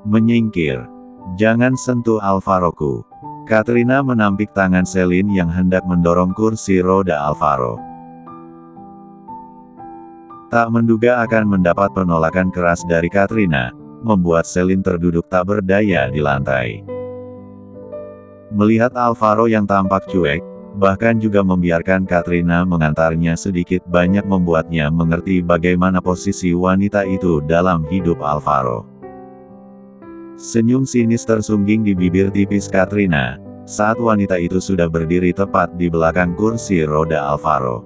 Menyingkir. Jangan sentuh Alvaroku. Katrina menampik tangan Celine yang hendak mendorong kursi roda Alvaro. Tak menduga akan mendapat penolakan keras dari Katrina, membuat Celine terduduk tak berdaya di lantai. Melihat Alvaro yang tampak cuek, bahkan juga membiarkan Katrina mengantarnya sedikit banyak membuatnya mengerti bagaimana posisi wanita itu dalam hidup Alvaro. Senyum sinis tersungging di bibir tipis Katrina, saat wanita itu sudah berdiri tepat di belakang kursi roda Alvaro.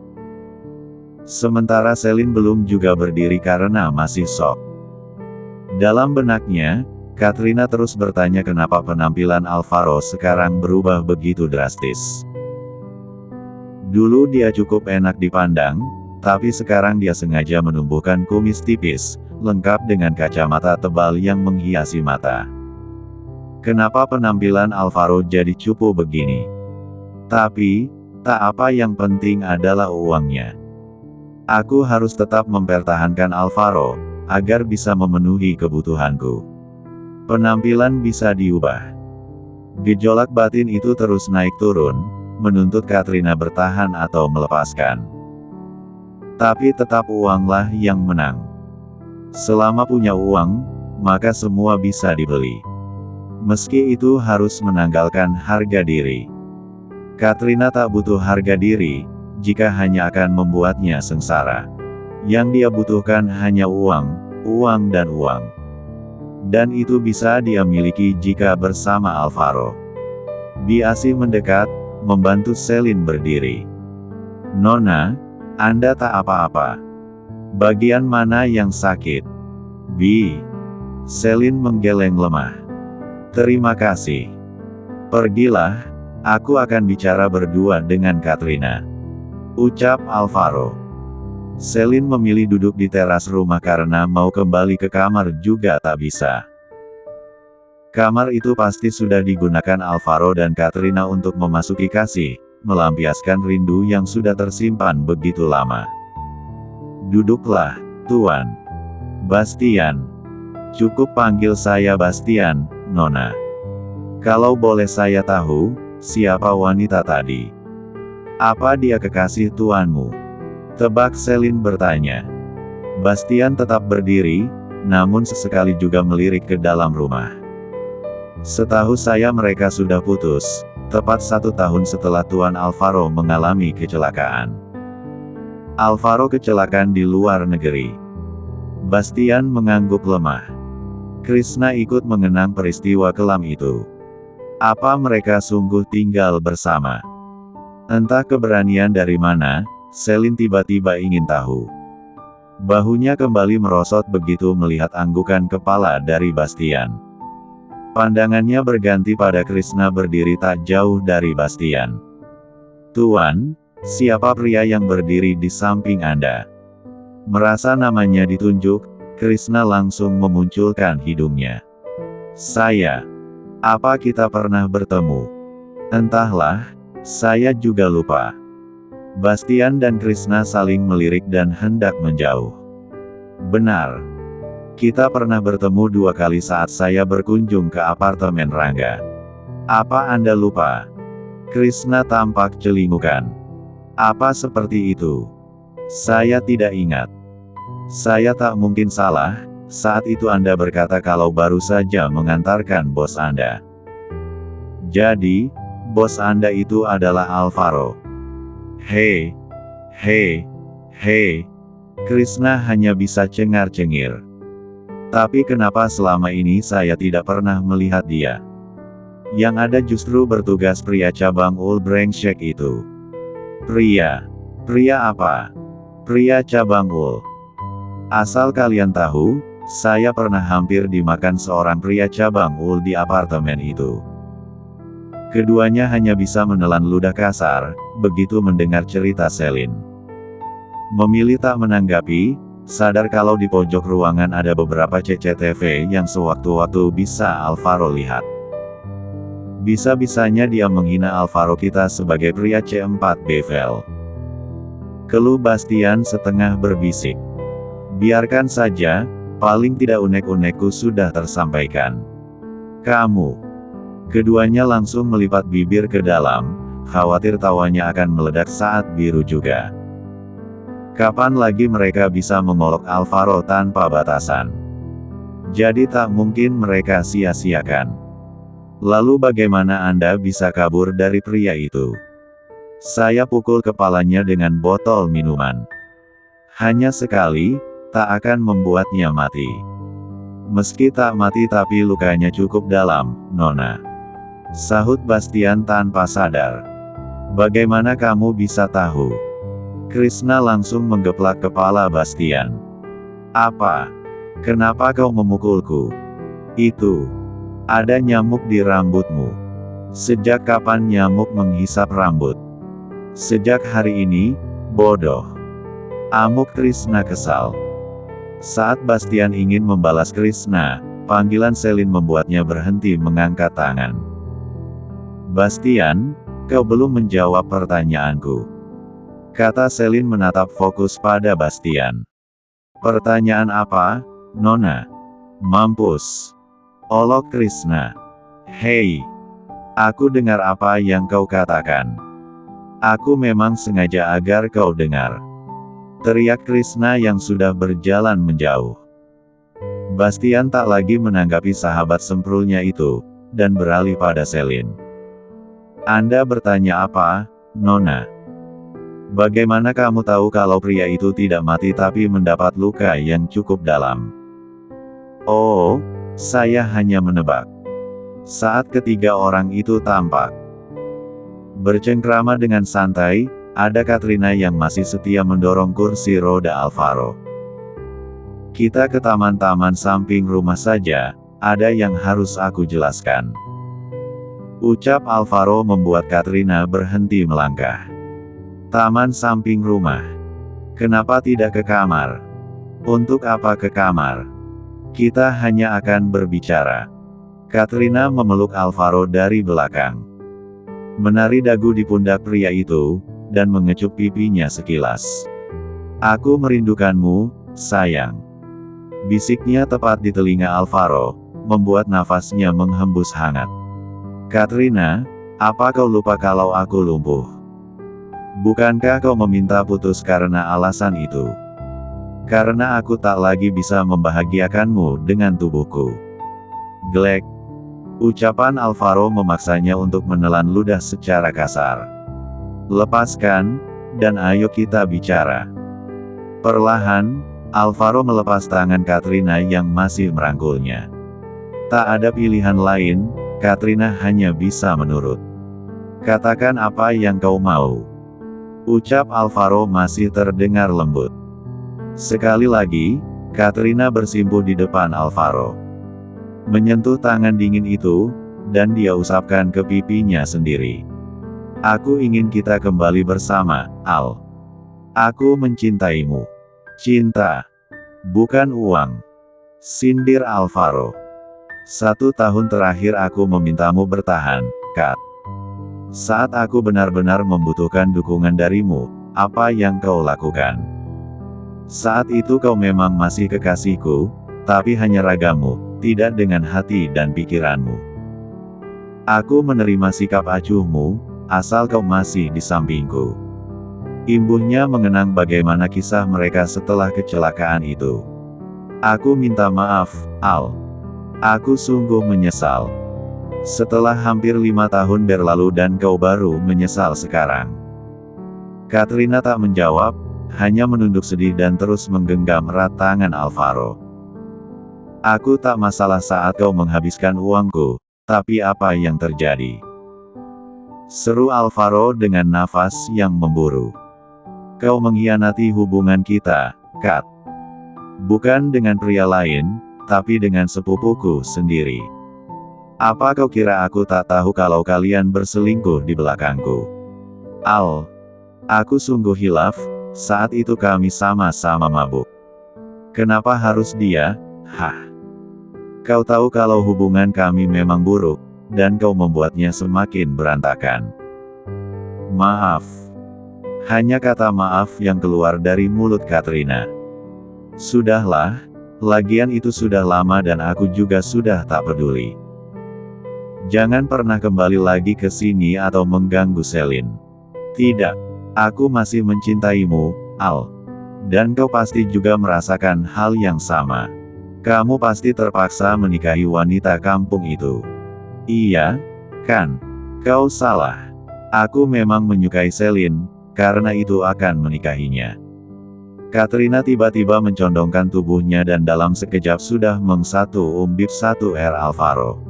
Sementara Celine belum juga berdiri karena masih shock. Dalam benaknya, Katrina terus bertanya kenapa penampilan Alvaro sekarang berubah begitu drastis. Dulu dia cukup enak dipandang, tapi sekarang dia sengaja menumbuhkan kumis tipis, lengkap dengan kacamata tebal yang menghiasi mata. Kenapa penampilan Alvaro jadi cupu begini? Tapi, tak apa, yang penting adalah uangnya. Aku harus tetap mempertahankan Alvaro, agar bisa memenuhi kebutuhanku. Penampilan bisa diubah. Gejolak batin itu terus naik turun, menuntut Katrina bertahan atau melepaskan. Tapi tetap uanglah yang menang. Selama punya uang, maka semua bisa dibeli. Meski itu harus menanggalkan harga diri. Katrina tak butuh harga diri, jika hanya akan membuatnya sengsara. Yang dia butuhkan hanya uang, uang dan uang. Dan itu bisa dia miliki jika bersama Alvaro. Biasi mendekat, membantu Celine berdiri. Nona, Anda tak apa-apa. Bagian mana yang sakit? Bi. Celine menggeleng lemah. Terima kasih. Pergilah, aku akan bicara berdua dengan Katrina, ucap Alvaro. Celine memilih duduk di teras rumah karena mau kembali ke kamar juga tak bisa. Kamar itu pasti sudah digunakan Alvaro dan Katrina untuk memasuki kasih, melampiaskan rindu yang sudah tersimpan begitu lama. Duduklah, Tuan. Bastian. Cukup panggil saya Bastian, Nona. Kalau boleh saya tahu, siapa wanita tadi? Apa dia kekasih tuanmu? Tebak Celine bertanya. Bastian tetap berdiri, namun sesekali juga melirik ke dalam rumah. Setahu saya mereka sudah putus, tepat 1 tahun setelah Tuan Alvaro mengalami kecelakaan. Alvaro kecelakaan di luar negeri. Bastian mengangguk lemah. Krishna ikut mengenang peristiwa kelam itu. Apa mereka sungguh tinggal bersama? Entah keberanian dari mana, Celine tiba-tiba ingin tahu. Bahunya kembali merosot begitu melihat anggukan kepala dari Bastian. Pandangannya berganti pada Krishna berdiri tak jauh dari Bastian. Tuan, siapa pria yang berdiri di samping Anda? Merasa namanya ditunjuk, Krishna langsung memunculkan hidungnya. Saya. Apa kita pernah bertemu? Entahlah, saya juga lupa. Bastian dan Krishna saling melirik dan hendak menjauh. Benar. Kita pernah bertemu 2 kali saat saya berkunjung ke apartemen Rangga. Apa Anda lupa? Krishna tampak celingukan. Apa seperti itu? Saya tidak ingat. Saya tak mungkin salah, saat itu Anda berkata kalau baru saja mengantarkan bos Anda. Jadi, bos Anda itu adalah Alvaro. Hei, hei, hei. Krishna hanya bisa cengar-cengir. Tapi kenapa selama ini saya tidak pernah melihat dia? Yang ada justru bertugas pria cabang Old Brengsek itu. Pria? Pria apa? Pria cabang Ul. Asal kalian tahu, saya pernah hampir dimakan seorang pria cabang Ul di apartemen itu. Keduanya hanya bisa menelan ludah kasar, begitu mendengar cerita Celine. Memilih tak menanggapi, sadar kalau di pojok ruangan ada beberapa CCTV yang sewaktu-waktu bisa Alvaro lihat. Bisa-bisanya dia menghina Alvaro kita sebagai pria C4 Bevel. Keluh Bastian setengah berbisik. Biarkan saja, Paling tidak unek-unekku sudah tersampaikan. Kamu. Keduanya langsung melipat bibir ke dalam, khawatir tawanya akan meledak saat biru juga. Kapan lagi mereka bisa mengolok Alvaro tanpa batasan? Jadi tak mungkin mereka sia-siakan. Lalu bagaimana Anda bisa kabur dari pria itu? Saya pukul kepalanya dengan botol minuman. Hanya sekali, tak akan membuatnya mati. Meski tak mati tapi lukanya cukup dalam, Nona. Sahut Bastian tanpa sadar. Bagaimana kamu bisa tahu? Krishna langsung menggeplak kepala Bastian. Apa? Kenapa kau memukulku? Itu. Ada nyamuk di rambutmu. Sejak kapan nyamuk menghisap rambut? Sejak hari ini, bodoh. Amuk Krishna kesal. Saat Bastian ingin membalas Krishna, panggilan Selin membuatnya berhenti mengangkat tangan. Bastian, kau belum menjawab pertanyaanku. Kata Selin menatap fokus pada Bastian. Pertanyaan apa, Nona? Mampus. Olok Krishna. Hei. Aku dengar apa yang kau katakan. Aku memang sengaja agar kau dengar. Teriak Krishna yang sudah berjalan menjauh. Bastian tak lagi menanggapi sahabat semprulnya itu, dan beralih pada Selin. Anda bertanya apa, Nona? Bagaimana kamu tahu kalau pria itu tidak mati tapi mendapat luka yang cukup dalam? Oh, saya hanya menebak. Saat ketiga orang itu tampak bercengkrama dengan santai, ada Katrina yang masih setia mendorong kursi roda Alvaro. Kita ke taman-taman samping rumah saja, ada yang harus aku jelaskan. Ucap Alvaro membuat Katrina berhenti melangkah. Taman samping rumah. Kenapa tidak ke kamar? Untuk apa ke kamar? Kita hanya akan berbicara. Katrina memeluk Alvaro dari belakang. Menari dagu di pundak pria itu, dan mengecup pipinya sekilas. Aku merindukanmu, sayang. Bisiknya tepat di telinga Alvaro, membuat nafasnya menghembus hangat. Katrina, apa kau lupa kalau aku lumpuh? Bukankah kau meminta putus karena alasan itu? Karena aku tak lagi bisa membahagiakanmu dengan tubuhku. Glek. Ucapan Alvaro memaksanya untuk menelan ludah secara kasar. Lepaskan, dan ayo kita bicara. Perlahan, Alvaro melepas tangan Katrina yang masih merangkulnya. Tak ada pilihan lain, Katrina hanya bisa menurut. Katakan apa yang kau mau. Ucap Alvaro masih terdengar lembut. Sekali lagi, Katrina bersimpuh di depan Alvaro. Menyentuh tangan dingin itu, dan dia usapkan ke pipinya sendiri. Aku ingin kita kembali bersama, Al. Aku mencintaimu. Cinta. Bukan uang. Sindir Alvaro. 1 tahun terakhir aku memintamu bertahan, Kat. Saat aku benar-benar membutuhkan dukungan darimu, apa yang kau lakukan? Saat itu kau memang masih kekasihku, tapi hanya ragamu, tidak dengan hati dan pikiranmu. Aku menerima sikap acuhmu, asal kau masih di sampingku. Imbuhnya mengenang bagaimana kisah mereka setelah kecelakaan itu. Aku minta maaf, Al. Aku sungguh menyesal. Setelah hampir 5 tahun berlalu dan kau baru menyesal sekarang. Katrina tak menjawab, hanya menunduk sedih dan terus menggenggam erat tangan Alvaro. Aku tak masalah saat kau menghabiskan uangku, tapi apa yang terjadi? Seru Alvaro dengan nafas yang memburu. Kau mengkhianati hubungan kita, Kat. Bukan dengan pria lain, tapi dengan sepupuku sendiri. Apa kau kira aku tak tahu kalau kalian berselingkuh di belakangku? Al. Aku sungguh hilaf, saat itu kami sama-sama mabuk. Kenapa harus dia? Hah? Kau tahu kalau hubungan kami memang buruk, dan kau membuatnya semakin berantakan. Maaf. Hanya kata maaf yang keluar dari mulut Katrina. Sudahlah, Lagian itu sudah lama dan aku juga sudah tak peduli. Jangan pernah kembali lagi ke sini atau mengganggu Selin. Tidak. Aku masih mencintaimu, Al. Dan kau pasti juga merasakan hal yang sama. Kamu pasti terpaksa menikahi wanita kampung itu. Iya, kan? Kau salah. Aku memang menyukai Selin, karena itu akan menikahinya. Katrina tiba-tiba mencondongkan tubuhnya dan dalam sekejap sudah mengsatu umbib 1R Alvaro.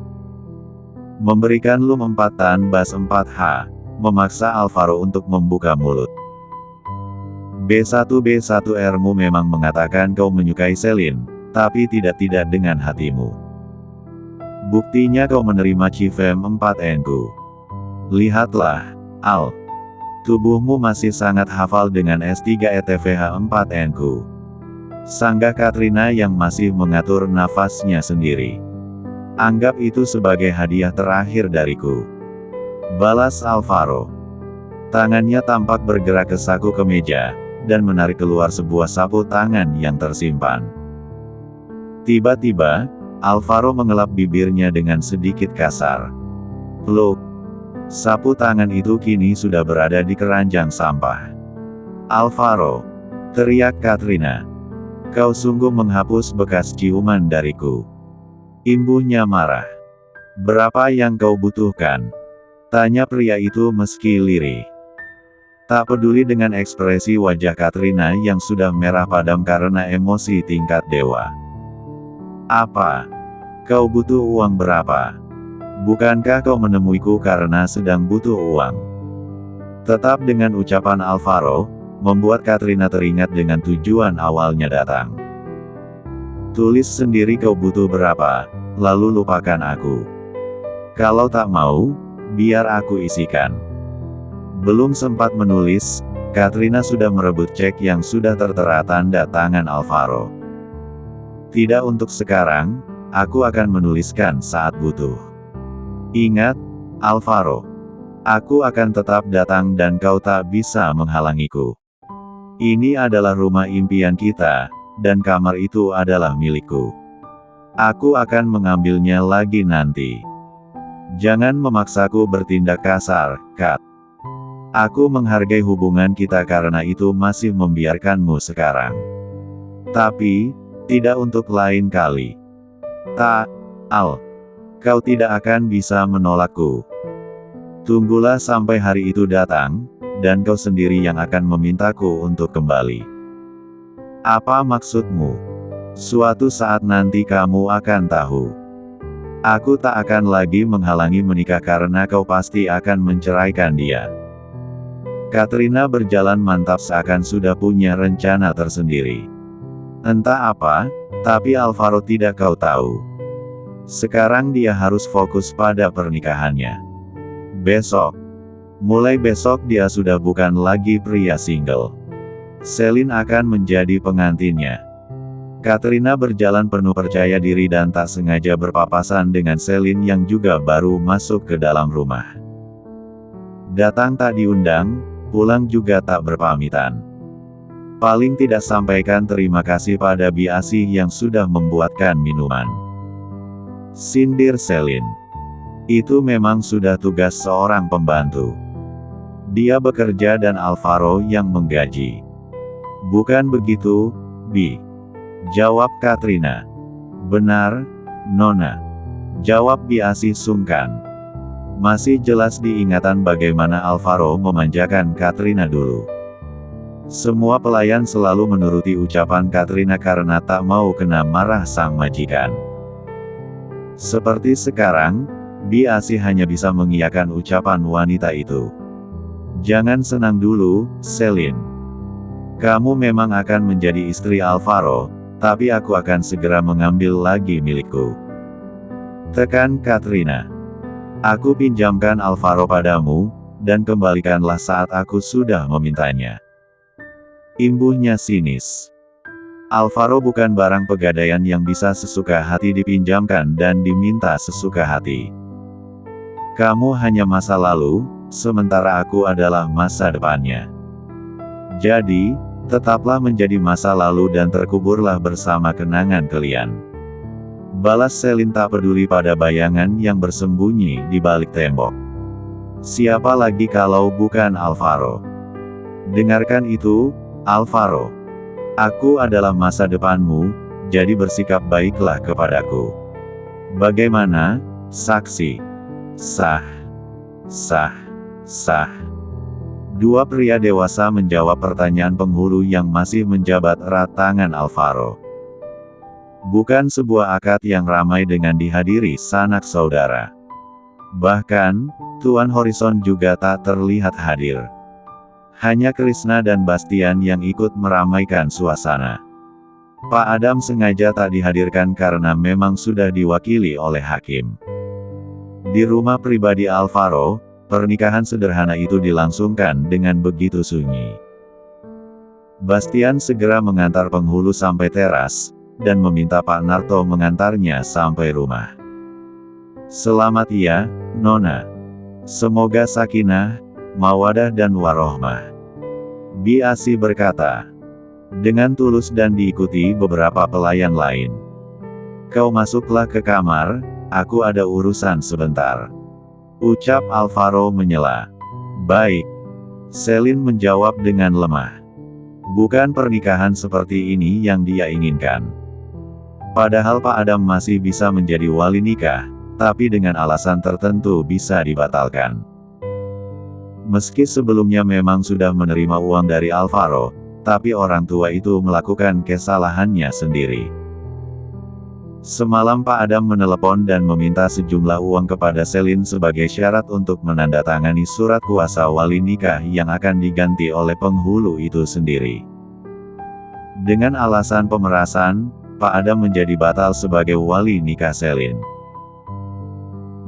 Memberikan lum 4 tan bas 4H, memaksa Alvaro untuk membuka mulut. B1R-mu memang mengatakan kau menyukai Selin, tapi tidak dengan hatimu. Buktinya kau menerima Civem 4N-ku. Lihatlah, Al. Tubuhmu masih sangat hafal dengan S3 ETVH 4N-ku. Sanggah Katrina yang masih mengatur nafasnya sendiri. Anggap itu sebagai hadiah terakhir dariku. Balas Alvaro. Tangannya tampak bergerak ke saku kemeja, dan menarik keluar sebuah sapu tangan yang tersimpan. Tiba-tiba, Alvaro mengelap bibirnya dengan sedikit kasar. Loh, sapu tangan itu kini sudah berada di keranjang sampah. Alvaro, teriak Katrina. Kau sungguh menghapus bekas ciuman dariku. Imbuhnya marah. Berapa yang kau butuhkan? Tanya pria itu meski lirih. Tak peduli dengan ekspresi wajah Katrina yang sudah merah padam karena emosi tingkat dewa. Apa? Kau butuh uang berapa? Bukankah kau menemuiku karena sedang butuh uang? Tetap dengan ucapan Alvaro, membuat Katrina teringat dengan tujuan awalnya datang. Tulis sendiri kau butuh berapa, lalu lupakan aku. Kalau tak mau, biar aku isikan. Belum sempat menulis, Katrina sudah merebut cek yang sudah tertera tanda tangan Alvaro. Tidak untuk sekarang, aku akan menuliskan saat butuh. Ingat, Alvaro. Aku akan tetap datang dan kau tak bisa menghalangiku. Ini adalah rumah impian kita, dan kamar itu adalah milikku. Aku akan mengambilnya lagi nanti. Jangan memaksaku bertindak kasar, Kat. Aku menghargai hubungan kita karena itu masih membiarkanmu sekarang. Tapi, tidak untuk lain kali. Tak, Al. Kau tidak akan bisa menolakku. Tunggulah sampai hari itu datang, dan kau sendiri yang akan memintaku untuk kembali. Apa maksudmu? Suatu saat nanti kamu akan tahu. Aku tak akan lagi menghalangi menikah karena kau pasti akan menceraikan dia. Katrina berjalan mantap seakan sudah punya rencana tersendiri. Entah apa, tapi Alvaro tidak kau tahu. Sekarang dia harus fokus pada pernikahannya. Besok. Mulai besok dia sudah bukan lagi pria single. Selin akan menjadi pengantinnya. Katrina berjalan penuh percaya diri dan tak sengaja berpapasan dengan Selin yang juga baru masuk ke dalam rumah. Datang tak diundang, pulang juga tak berpamitan. Paling tidak sampaikan terima kasih pada biasi yang sudah membuatkan minuman. Sindir Selin. Itu memang sudah tugas seorang pembantu. Dia bekerja dan Alvaro yang menggaji. Bukan begitu, Bi? Jawab Katrina. Benar, Nona. Jawab biasi sungkan. Masih jelas diingatan bagaimana Alvaro memanjakan Katrina dulu. Semua pelayan selalu menuruti ucapan Katrina karena tak mau kena marah sang majikan. Seperti sekarang, biasi hanya bisa mengiyakan ucapan wanita itu. Jangan senang dulu, Selin. Kamu memang akan menjadi istri Alvaro, tapi aku akan segera mengambil lagi milikku. Tekan Katrina. Aku pinjamkan Alvaro padamu, dan kembalikanlah saat aku sudah memintanya. Imbuhnya sinis. Alvaro bukan barang pegadaian yang bisa sesuka hati dipinjamkan dan diminta sesuka hati. Kamu hanya masa lalu, sementara aku adalah masa depannya. Jadi, Tetaplah menjadi masa lalu dan terkuburlah bersama kenangan kalian. Balas Selin tak peduli pada bayangan yang bersembunyi di balik tembok. Siapa lagi kalau bukan Alvaro? Dengarkan itu, Alvaro. Aku adalah masa depanmu, jadi bersikap baiklah kepadaku. Bagaimana, saksi? Sah. Sah. Sah. Dua pria dewasa menjawab pertanyaan penghulu yang masih menjabat erat tangan Alvaro. Bukan sebuah akad yang ramai dengan dihadiri sanak saudara. Bahkan, Tuan Horizon juga tak terlihat hadir. Hanya Krishna dan Bastian yang ikut meramaikan suasana. Pak Adam sengaja tak dihadirkan karena memang sudah diwakili oleh hakim. Di rumah pribadi Alvaro, pernikahan sederhana itu dilangsungkan dengan begitu sunyi. Bastian segera mengantar penghulu sampai teras, dan meminta Pak Narto mengantarnya sampai rumah. Selamat ya, Nona. Semoga sakinah, mawadah dan warohmah. Biasi berkata. Dengan tulus dan diikuti beberapa pelayan lain. Kau masuklah ke kamar, aku ada urusan sebentar. Ucap Alvaro menyela. Baik. Selin menjawab dengan lemah. Bukan pernikahan seperti ini yang dia inginkan. Padahal Pak Adam masih bisa menjadi wali nikah, tapi dengan alasan tertentu bisa dibatalkan. Meski sebelumnya memang sudah menerima uang dari Alvaro, tapi orang tua itu melakukan kesalahannya sendiri. Semalam Pak Adam menelepon dan meminta sejumlah uang kepada Selin sebagai syarat untuk menandatangani surat kuasa wali nikah yang akan diganti oleh penghulu itu sendiri. Dengan alasan pemerasan, Pak Adam menjadi batal sebagai wali nikah Selin.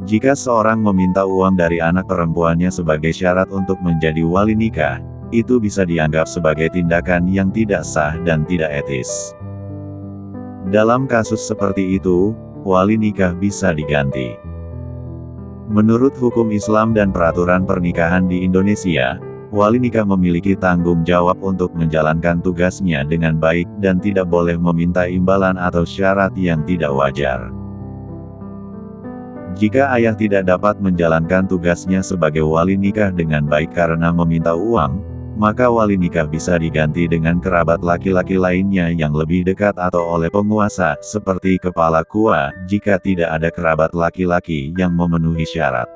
Jika seorang meminta uang dari anak perempuannya sebagai syarat untuk menjadi wali nikah, itu bisa dianggap sebagai tindakan yang tidak sah dan tidak etis. Dalam kasus seperti itu, wali nikah bisa diganti. Menurut hukum Islam dan peraturan pernikahan di Indonesia, wali nikah memiliki tanggung jawab untuk menjalankan tugasnya dengan baik dan tidak boleh meminta imbalan atau syarat yang tidak wajar. Jika ayah tidak dapat menjalankan tugasnya sebagai wali nikah dengan baik karena meminta uang, maka wali nikah bisa diganti dengan kerabat laki-laki lainnya yang lebih dekat atau oleh penguasa, seperti kepala KUA, jika tidak ada kerabat laki-laki yang memenuhi syarat.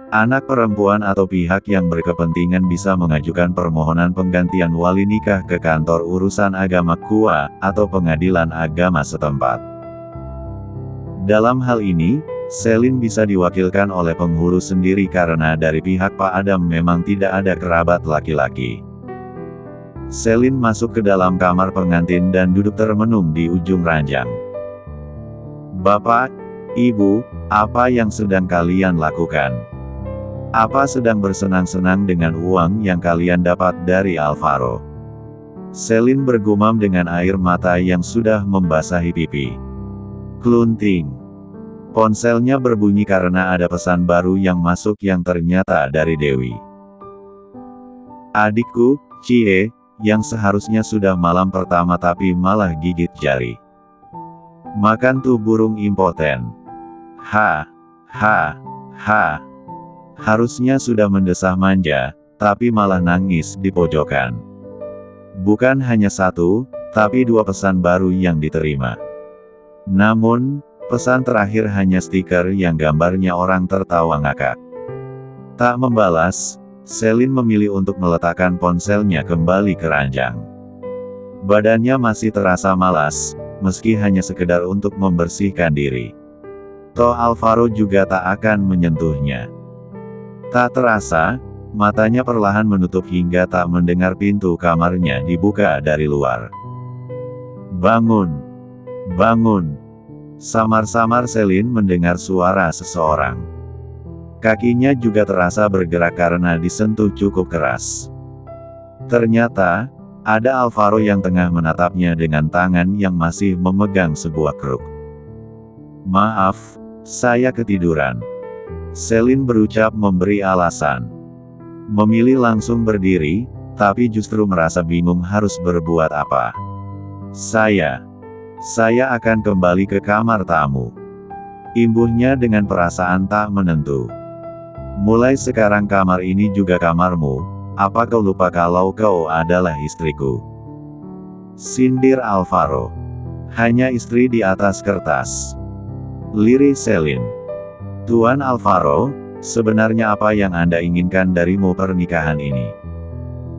Anak perempuan atau pihak yang berkepentingan bisa mengajukan permohonan penggantian wali nikah ke kantor urusan agama KUA, atau pengadilan agama setempat. Dalam hal ini, Selin bisa diwakilkan oleh penghulu sendiri karena dari pihak Pak Adam memang tidak ada kerabat laki-laki. Selin masuk ke dalam kamar pengantin dan duduk termenung di ujung ranjang. Bapak, Ibu, apa yang sedang kalian lakukan? Apa sedang bersenang-senang dengan uang yang kalian dapat dari Alvaro? Selin bergumam dengan air mata yang sudah membasahi pipi. Klunting. Ponselnya berbunyi karena ada pesan baru yang masuk yang ternyata dari Dewi. Adikku, Cie, yang seharusnya sudah malam pertama tapi malah gigit jari. Makan tuh burung impoten. Ha, ha, ha. Harusnya sudah mendesah manja, tapi malah nangis di pojokan. Bukan hanya satu, tapi dua pesan baru yang diterima. Namun, pesan terakhir hanya stiker yang gambarnya orang tertawa ngakak. Tak membalas, Selin memilih untuk meletakkan ponselnya kembali ke ranjang. Badannya masih terasa malas, meski hanya sekedar untuk membersihkan diri. Toh Alvaro juga tak akan menyentuhnya. Tak terasa, matanya perlahan menutup hingga tak mendengar pintu kamarnya dibuka dari luar. Bangun! Bangun! Samar-samar Selin mendengar suara seseorang. Kakinya juga terasa bergerak karena disentuh cukup keras. Ternyata, ada Alvaro yang tengah menatapnya dengan tangan yang masih memegang sebuah kruk. Maaf, saya ketiduran. Selin berucap memberi alasan. Memilih langsung berdiri, tapi justru merasa bingung harus berbuat apa. Saya akan kembali ke kamar tamu. Imbuhnya dengan perasaan tak menentu. Mulai sekarang kamar ini juga kamarmu, apa kau lupa kalau kau adalah istriku? Sindir Alvaro. Hanya istri di atas kertas. Lirih Celine. Tuan Alvaro, sebenarnya apa yang Anda inginkan darimu pernikahan ini?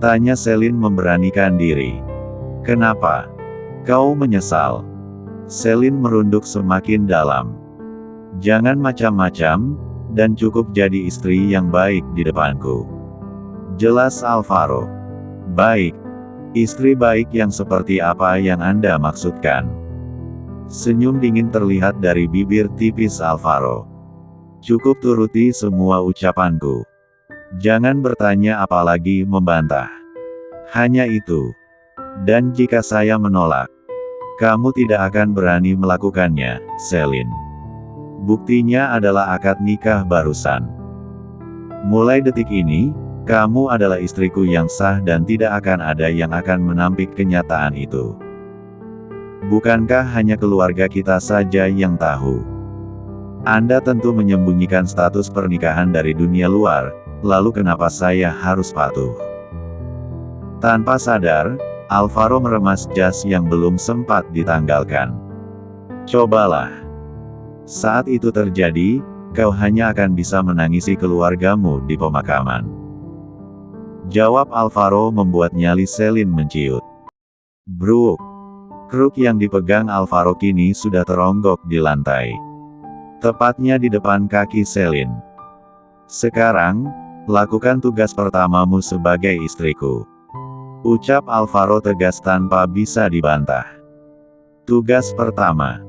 Tanya Celine memberanikan diri. Kenapa? Kau menyesal? Celine merunduk semakin dalam. Jangan macam-macam, dan cukup jadi istri yang baik di depanku. Jelas Alvaro. Baik. Istri baik yang seperti apa yang Anda maksudkan? Senyum dingin terlihat dari bibir tipis Alvaro. Cukup turuti semua ucapanku. Jangan bertanya apalagi membantah. Hanya itu. Dan jika saya menolak, kamu tidak akan berani melakukannya, Celine. Buktinya adalah akad nikah barusan. Mulai detik ini, kamu adalah istriku yang sah dan tidak akan ada yang akan menampik kenyataan itu. Bukankah hanya keluarga kita saja yang tahu? Anda tentu menyembunyikan status pernikahan dari dunia luar, lalu kenapa saya harus patuh? Tanpa sadar, Alvaro meremas jas yang belum sempat ditanggalkan. Cobalah. Saat itu terjadi, kau hanya akan bisa menangisi keluargamu di pemakaman. Jawab Alvaro membuat nyali Celine menciut. Bruk. Kruk yang dipegang Alvaro kini sudah teronggok di lantai. Tepatnya di depan kaki Celine. Sekarang, lakukan tugas pertamamu sebagai istriku. Ucap Alvaro tegas tanpa bisa dibantah. Tugas pertama.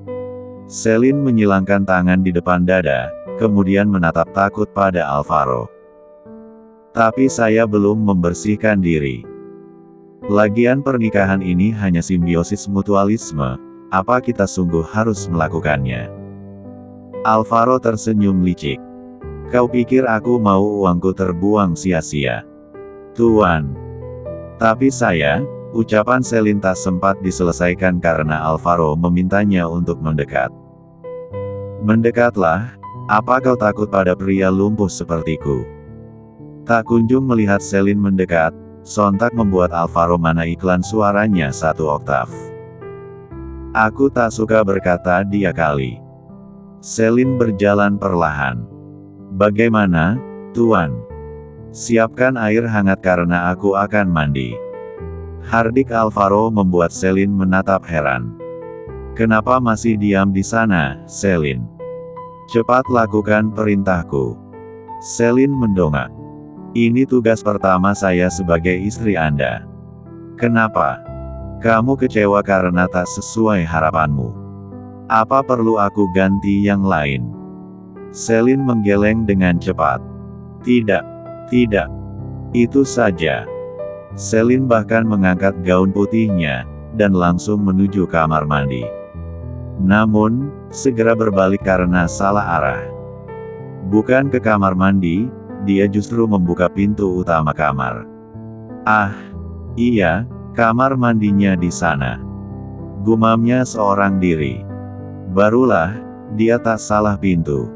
Celine menyilangkan tangan di depan dada, kemudian menatap takut pada Alvaro. Tapi saya belum membersihkan diri. Lagian pernikahan ini hanya simbiosis mutualisme, apa kita sungguh harus melakukannya? Alvaro tersenyum licik. Kau pikir aku mau uangku terbuang sia-sia? Tuan. Tapi saya, ucapan Celine tak sempat diselesaikan karena Alvaro memintanya untuk mendekat. Mendekatlah, apa kau takut pada pria lumpuh sepertiku? Tak kunjung melihat Celine mendekat, sontak membuat Alvaro mana iklan suaranya satu oktav. Aku tak suka berkata dia kali. Celine berjalan perlahan. Bagaimana, Tuan? Siapkan air hangat karena aku akan mandi. Hardik Alvaro membuat Celine menatap heran. Kenapa masih diam di sana, Celine? Cepat lakukan perintahku. Celine mendongak. Ini tugas pertama saya sebagai istri Anda. Kenapa? Kamu kecewa karena tak sesuai harapanmu. Apa perlu aku ganti yang lain? Celine menggeleng dengan cepat. Tidak. Itu saja. Celine bahkan mengangkat gaun putihnya, dan langsung menuju kamar mandi. Namun, segera berbalik karena salah arah. Bukan ke kamar mandi, dia justru membuka pintu utama kamar. Ah, iya, kamar mandinya di sana. Gumamnya seorang diri. Barulah, dia tak salah pintu.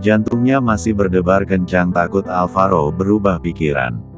Jantungnya masih berdebar kencang takut Alvaro berubah pikiran.